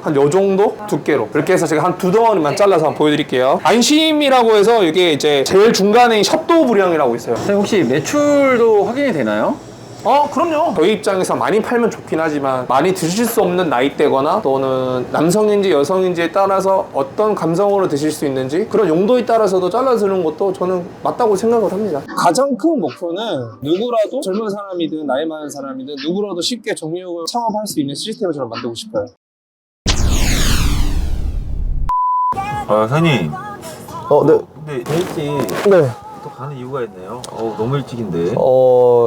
한 요 정도 두께로 이렇게 해서 제가 한 2덩어리만 잘라서 한번 보여드릴게요. 안심이라고 해서 이게 이제 제일 중간에 셔도 불량이라고 있어요. 선생님 혹시 매출도 확인이 되나요? 그럼요. 저희 입장에서 많이 팔면 좋긴 하지만 많이 드실 수 없는 나이대거나 또는 남성인지 여성인지에 따라서 어떤 감성으로 드실 수 있는지 그런 용도에 따라서도 잘라주는 것도 저는 맞다고 생각을 합니다. 가장 큰 목표는 누구라도 젊은 사람이든 나이 많은 사람이든 누구라도 쉽게 정육을 창업할 수 있는 시스템을 저는 만들고 싶어요. 선생님. 네. 근데 일찍 네. 또 가는 이유가 있네요. 너무 일찍인데.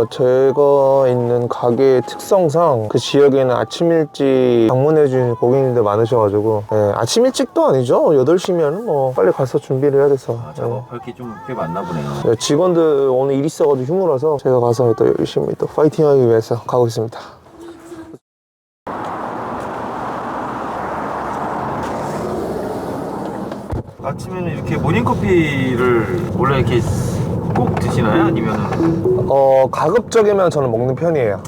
제가 있는 가게의 특성상 그 지역에는 아침 일찍 방문해 주신 고객님들 많으셔가지고 아침 일찍도 아니죠. 8시면 뭐 빨리 가서 준비를 해야 돼서 작업할 게 좀 꽤 많나 보네요. 직원들 오늘 일 있어가지고 휴무라서 제가 가서 또 열심히 또 파이팅하기 위해서 가고 있습니다. 아침에는 이렇게 모닝커피를 원래 이렇게 꼭 드시나요? 아니면은 가급적이면 저는 먹는 편이에요.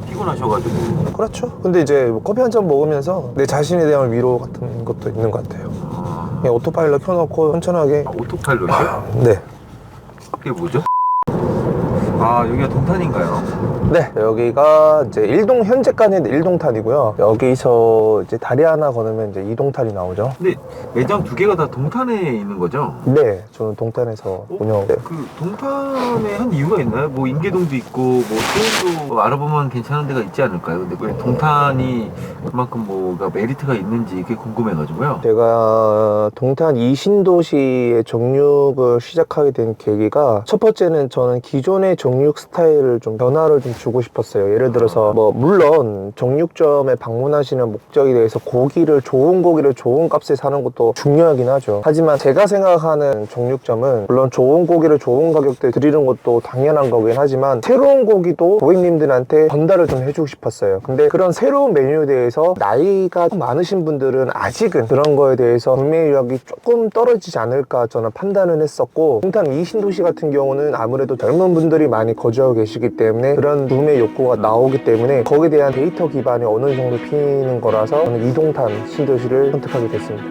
피곤하셔가지고. 그렇죠. 근데 이제 뭐 커피 한 잔 먹으면서 내 자신에 대한 위로 같은 것도 있는 것 같아요. 그냥 오토파일럿 켜놓고 천천하게. 오토파일럿이요? 네. 그게 뭐죠? 여기가 동탄인가요? 네, 여기가 이제 현재까지는 1동탄이고요. 여기서 이제 다리 하나 건너면 이제 2동탄이 나오죠. 근데 매장 2개가 다 동탄에 있는 거죠? 네, 저는 동탄에서 운영. 네. 그 동탄에 한 이유가 있나요? 뭐 인계동도 있고 뭐 수원도 알아보면 괜찮은 데가 있지 않을까요? 근데 왜 동탄이 그만큼 뭐가 메리트가 있는지 그게 궁금해가지고요. 제가 동탄 이신도시의 정육을 시작하게 된 계기가 첫 번째는 저는 기존의 정육 스타일을 좀 변화를 좀 주고 싶었어요. 예를 들어서 뭐 물론 정육점에 방문하시는 목적에 대해서 좋은 고기를 좋은 값에 사는 것도 중요하긴 하죠. 하지만 제가 생각하는 정육점은 물론 좋은 고기를 좋은 가격대에 드리는 것도 당연한 거긴 하지만 새로운 고기도 고객님들한테 전달을 좀 해주고 싶었어요. 근데 그런 새로운 메뉴에 대해서 나이가 많으신 분들은 아직은 그런 거에 대해서 구매력이 조금 떨어지지 않을까 저는 판단을 했었고, 동탄 이신도시 같은 경우는 아무래도 젊은 분들이 많이 거주하고 계시기 때문에 그런 구매 욕구가 나오기 때문에 거기에 대한 데이터 기반이 어느 정도 피는 거라서 저는 이동탄 신도시를 선택하게 됐습니다.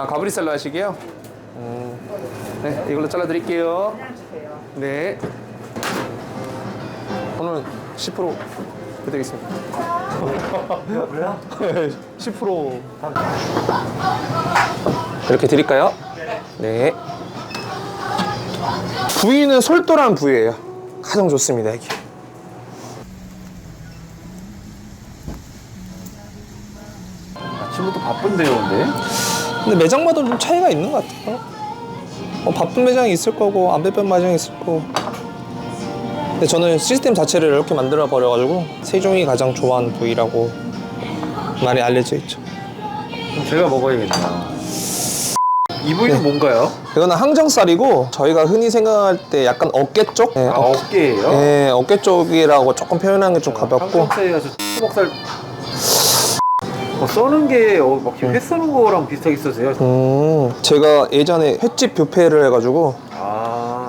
가브리살라 하시게요? 네, 이걸로 잘라드릴게요. 네. 오늘 10% 해드리겠습니다. 그래요? 10% 이렇게 드릴까요? 네. 부위는 솔솔한 부위예요. 가장 좋습니다, 이게. 아침부터 바쁜데요, 근데? 근데 매장마다 좀 차이가 있는 것 같아요. 바쁜 매장이 있을 거고 안 바쁜 매장이 있을 거고. 근데 저는 시스템 자체를 이렇게 만들어 버려가지고 세종이 가장 좋아하는 부위라고 많이 알려져 있죠. 제가 먹어야겠다. 이 부위는 뭔가요? 이거는 항정살이고 저희가 흔히 생각할 때 약간 어깨 쪽? 네, 어깨예요? 네, 어깨 쪽이라고 조금 표현하는 게 좀 가볍고. 항정살이라 초목살 써는 게 막 회 써는 거랑 비슷하게 써세요. 제가 예전에 횟집 뷔페를 해가지고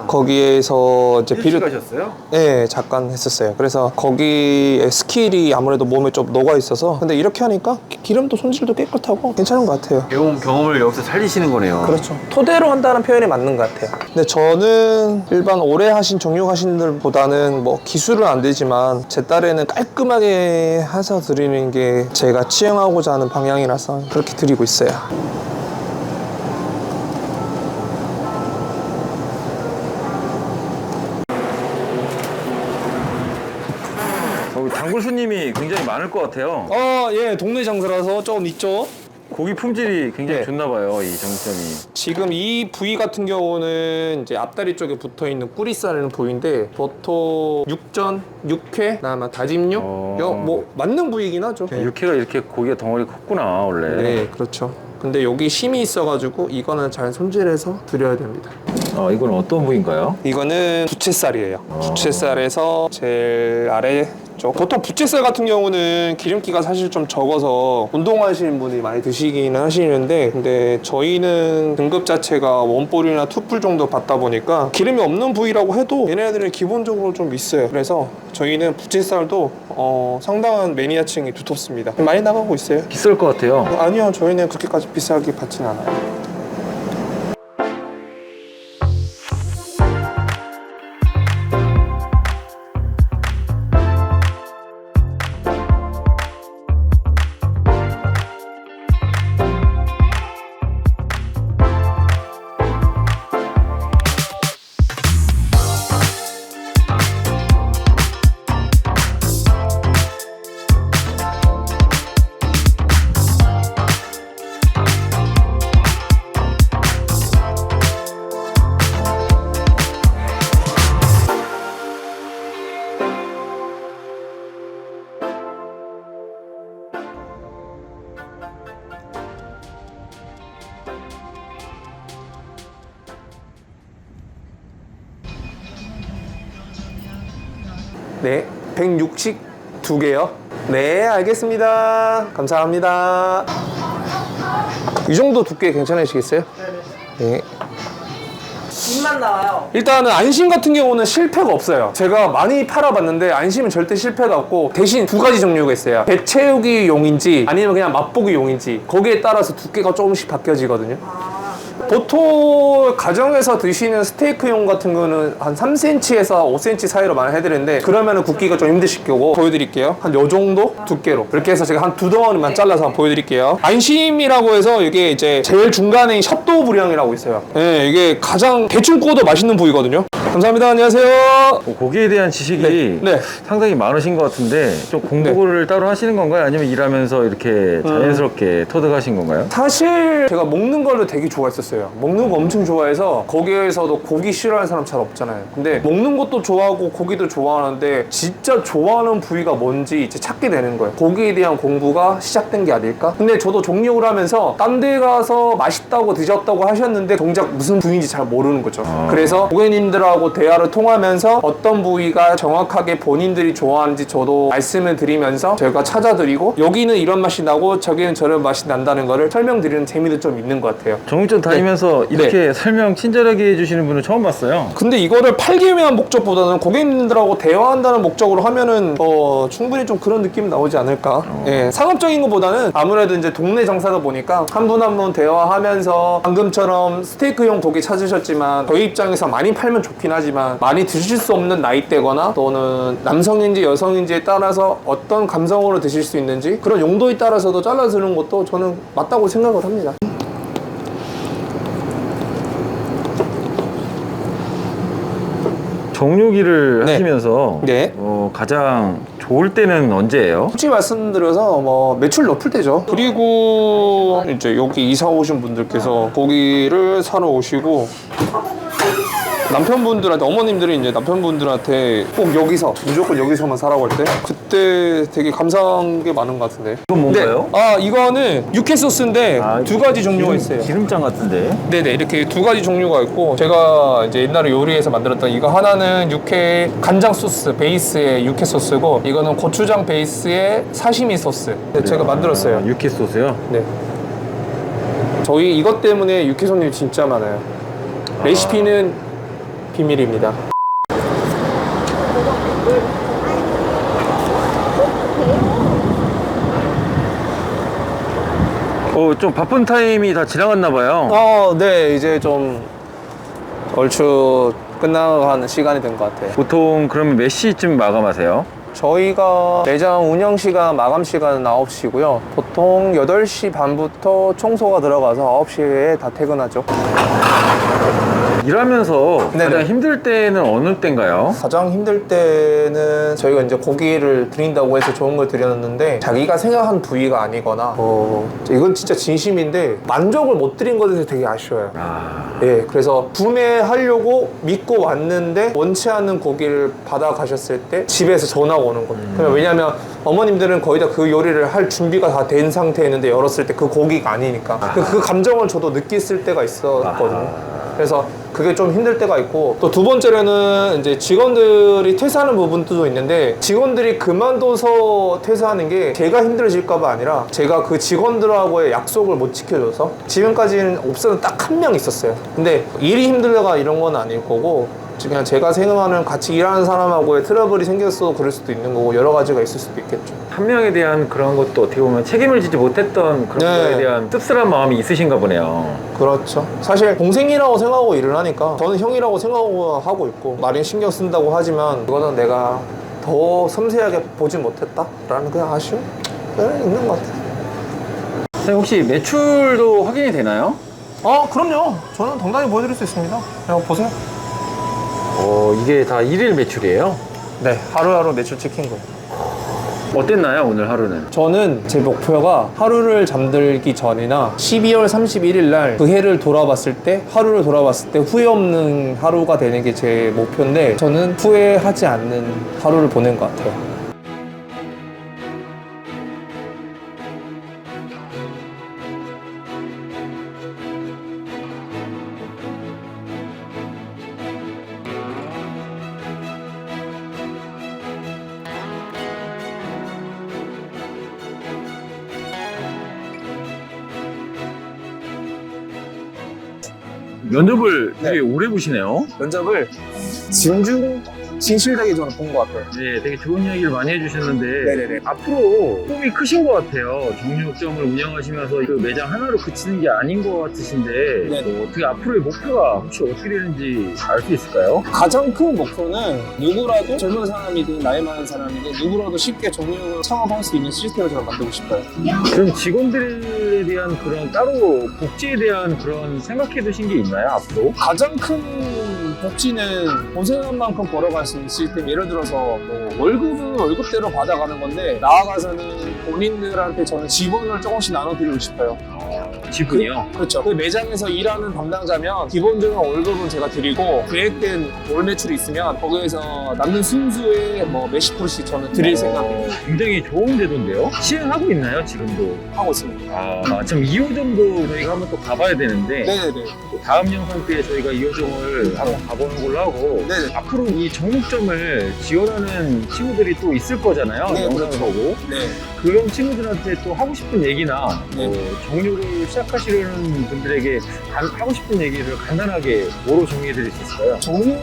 거기에서 이제 일찍 가셨어요? 네, 잠깐 했었어요. 그래서 거기에 스킬이 아무래도 몸에 좀 녹아 있어서. 근데 이렇게 하니까 기름도 손질도 깨끗하고 괜찮은 것 같아요. 배운 경험을 여기서 살리시는 거네요. 그렇죠. 토대로 한다는 표현이 맞는 것 같아요. 근데 저는 일반 오래 하신 정육하신 분들보다는 뭐 기술은 안 되지만 제 딸에는 깔끔하게 해서 드리는 게 제가 취향하고자 하는 방향이라서 그렇게 드리고 있어요. 단골 손님이 굉장히 많을 것 같아요. 예, 동네 장사라서 조금 있죠. 고기 품질이 굉장히 네. 좋나 봐요, 이 정점이. 지금 이 부위 같은 경우는 이제 앞다리 쪽에 붙어 있는 꾸리살이라는 부위인데 보통 육전, 육회, 그다음에 다짐육, 뭐 맞는 부위긴 하죠. 육회가 이렇게 고기가 덩어리 컸구나, 원래. 네, 그렇죠. 근데 여기 심이 있어가지고 이거는 잘 손질해서 드려야 됩니다. 이건 어떤 부위인가요? 이거는 부채살이에요. 부채살에서 제일 아래 쪽. 보통 부채살 같은 경우는 기름기가 사실 좀 적어서 운동하시는 분이 많이 드시기는 하시는데, 근데 저희는 등급 자체가 원뿔이나 투뿔 정도 받다 보니까 기름이 없는 부위라고 해도 얘네들은 기본적으로 좀 있어요. 그래서 저희는 부채살도 상당한 매니아층이 두텁습니다. 많이 나가고 있어요. 비쌀 것 같아요. 아니요, 저희는 그렇게까지 비싸게 받진 않아요. 네, 162개요. 네, 알겠습니다. 감사합니다. 이 정도 두께 괜찮으시겠어요? 네. 입만 나와요. 일단은 안심 같은 경우는 실패가 없어요. 제가 많이 팔아봤는데 안심은 절대 실패가 없고, 대신 두 가지 종류가 있어요. 배 채우기 용인지 아니면 그냥 맛보기 용인지, 거기에 따라서 두께가 조금씩 바뀌어지거든요. 보통 가정에서 드시는 스테이크용 같은 거는 한 3cm에서 5cm 사이로 많이 해드리는데, 그러면은 굽기가 좀 힘드실 거고, 보여드릴게요. 한 요 정도 두께로 이렇게 해서 제가 한 두 덩어리만 잘라서 한번 보여드릴게요. 안심이라고 해서 이게 이제 제일 중간에 샷도우 불향이라고 있어요. 네, 이게 가장 대충 구워도 맛있는 부위거든요. 감사합니다. 안녕하세요. 고기에 대한 지식이 네. 상당히 많으신 것 같은데 좀 공부를 따로 하시는 건가요? 아니면 일하면서 이렇게 자연스럽게 터득하신 건가요? 사실 제가 먹는 걸로 되게 좋아했었어요. 먹는 거 엄청 좋아해서, 거기에서도 고기 싫어하는 사람 잘 없잖아요. 근데 먹는 것도 좋아하고 고기도 좋아하는데 진짜 좋아하는 부위가 뭔지 이제 찾게 되는 거예요. 고기에 대한 공부가 시작된 게 아닐까? 근데 저도 종육을 하면서 딴 데 가서 맛있다고 드셨다고 하셨는데 정작 무슨 부위인지 잘 모르는 거죠. 그래서 고객님들하고 대화를 통하면서 어떤 부위가 정확하게 본인들이 좋아하는지 저도 말씀을 드리면서 제가 찾아드리고, 여기는 이런 맛이 나고 저기는 저런 맛이 난다는 거를 설명드리는 재미도 좀 있는 것 같아요. 정육점 다니면서 이렇게 설명 친절하게 해주시는 분은 처음 봤어요. 근데 이거를 팔기 위한 목적보다는 고객님들하고 대화한다는 목적으로 하면은 충분히 좀 그런 느낌이 나오지 않을까. 예, 상업적인 것보다는 아무래도 이제 동네 장사다 보니까 한 분 한 분 대화하면서, 방금처럼 스테이크용 고기 찾으셨지만 저희 입장에서 많이 팔면 좋긴 하지만 많이 드실 수 없는 나이대거나 또는 남성인지 여성인지에 따라서 어떤 감성으로 드실 수 있는지 그런 용도에 따라서도 잘라주는 것도 저는 맞다고 생각을 합니다. 정육일을 네. 하시면서 네. 가장 좋을 때는 언제예요? 솔직히 말씀드려서 뭐 매출 높을 때죠. 그리고 이제 여기 이사 오신 분들께서 고기를 사러 오시고 남편분들한테, 어머님들이 이제 남편분들한테 꼭 여기서, 무조건 여기서만 사라고 할 때 그때 되게 감사한 게 많은 것 같은데. 이건 뭔가요? 네. 이거는 육회 소스인데 두 가지 종류가 있어요. 기름장 같은데? 네네, 이렇게 두 가지 종류가 있고, 제가 이제 옛날에 요리해서 만들었던 이거 하나는 육회 간장 소스 베이스의 육회 소스고, 이거는 고추장 베이스의 사시미 소스. 네, 제가 만들었어요. 육회 소스요? 네. 저희 이것 때문에 육회 손님이 진짜 많아요. 레시피는 비밀입니다. 좀 바쁜 타임이 다 지나갔나 봐요. 네, 이제 좀 얼추 끝나가는 시간이 된 것 같아요. 보통 그러면 몇 시쯤 마감하세요? 저희가 매장 운영 시간, 마감 시간은 9시고요. 보통 8시 반부터 청소가 들어가서 9시에 다 퇴근하죠. 일하면서 네네. 가장 힘들 때는 어느 때인가요? 가장 힘들 때는 저희가 이제 고기를 드린다고 해서 좋은 걸 드렸는데 자기가 생각한 부위가 아니거나 이건 진짜 진심인데 만족을 못 드린 것에 대해서 되게 아쉬워요. 예, 그래서 구매하려고 믿고 왔는데 원치 않는 고기를 받아가셨을 때 집에서 전화가 오는 거예요. 그냥 왜냐면 어머님들은 거의 다 그 요리를 할 준비가 다 된 상태였는데 열었을 때 그 고기가 아니니까 그 감정을 저도 느꼈을 때가 있었거든요. 그래서 그게 좀 힘들 때가 있고, 또 두 번째로는 이제 직원들이 퇴사하는 부분도 있는데, 직원들이 그만둬서 퇴사하는 게 제가 힘들어질까봐 아니라 제가 그 직원들하고의 약속을 못 지켜줘서, 지금까지는 옵션은 딱 한 명 있었어요. 근데 일이 힘들다가 이런 건 아닐 거고, 그냥 제가 생각하는 같이 일하는 사람하고의 트러블이 생겼어 그럴 수도 있는 거고, 여러 가지가 있을 수도 있겠죠. 한 명에 대한 그런 것도 어떻게 보면 책임을 지지 못했던 그런 네. 거에 대한 씁쓸한 마음이 있으신가 보네요. 그렇죠. 사실 동생이라고 생각하고 일을 하니까 저는 형이라고 생각하고 하고 있고, 많이 신경 쓴다고 하지만 그거는 내가 더 섬세하게 보지 못했다라는 그냥 아쉬움? 그냥 있는 것 같아요. 선생님 혹시 매출도 확인이 되나요? 그럼요. 저는 당당히 보여드릴 수 있습니다. 그냥 보세요. 이게 다 1일 매출이에요? 네, 하루하루 매출 찍힌 거예요. 어땠나요 오늘 하루는? 저는 제 목표가 하루를 잠들기 전이나 12월 31일 날 그 해를 돌아봤을 때, 하루를 돌아봤을 때 후회 없는 하루가 되는 게 제 목표인데, 저는 후회하지 않는 하루를 보낸 것 같아요. 면접을 되게 오래 보시네요. 면접을 진실되게 저는 본 것 같아요. 네, 되게 좋은 이야기를 많이 해주셨는데 네네네. 앞으로 꿈이 크신 것 같아요. 정육점을 운영하시면서 그 매장 하나로 그치는 게 아닌 것 같으신데 네네. 어떻게 앞으로의 목표가 혹시 어떻게 되는지 알 수 있을까요? 가장 큰 목표는 누구라도, 젊은 사람이든 나이 많은 사람이든 누구라도 쉽게 정육을 창업할 수 있는 시스템을 저는 만들고 싶어요. 그럼 직원들에 대한 그런 따로 복지에 대한 그런 생각해 두신 게 있나요 앞으로? 가장 큰 복지는 고생한 만큼 벌어갈 수 있는 시스템. 예를 들어서 뭐 월급은 월급대로 받아가는 건데, 나아가서는 본인들한테 저는 지분을 조금씩 나눠드리고 싶어요. 지분이요? 그렇죠. 그 매장에서 일하는 담당자면 기본적인 월급은 제가 드리고, 계획된 월 매출이 있으면 거기에서 남는 순수의 뭐 몇십 프로씩 저는 드릴 생각입니다. 굉장히 좋은 제도인데요? 시행하고 있나요 지금도? 하고 있습니다. 참 2호점도 저희가 한번 또 가봐야 되는데 네네네. 또 다음 영상 때 저희가 2호점을 한번 가보는 걸로 하고 네네. 앞으로 이 정육점을 지원하는 친구들이 또 있을 거잖아요. 네, 영상을 그렇죠. 보고 네. 그런 친구들한테 또 하고 싶은 얘기나 네. 정육을 시작하시려는 분들에게 하고 싶은 얘기를 간단하게 뭐로 정리해 드릴 수 있을까요? 정육이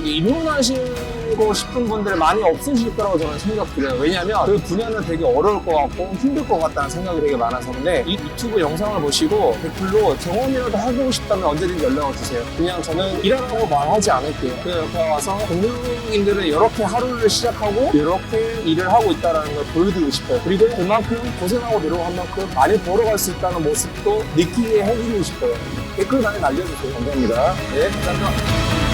입문하시고 싶은 분들 많이 없으실 거라고 저는 생각드려요. 왜냐하면 그 분야는 되게 어려울 것 같고 힘들 것 같다는 생각이 되게 많아서. 근데 이 유튜브 영상을 보시고 댓글로 경험이라도 해보고 싶다면 언제든지 연락을 주세요. 그냥 저는 일하라고 말하지 않을게요. 그냥 옆에 와서 정육인들은 이렇게 하루를 시작하고 이렇게 일을 하고 있다는 걸 보여드리고 싶어요. 그리고 그만큼 고생하고 노력한 만큼 많이 벌어갈 수 있다는 모습도 느끼게 해드리고 싶어요. 댓글 많이 날려주세요. 감사합니다. 네, 감사합니다.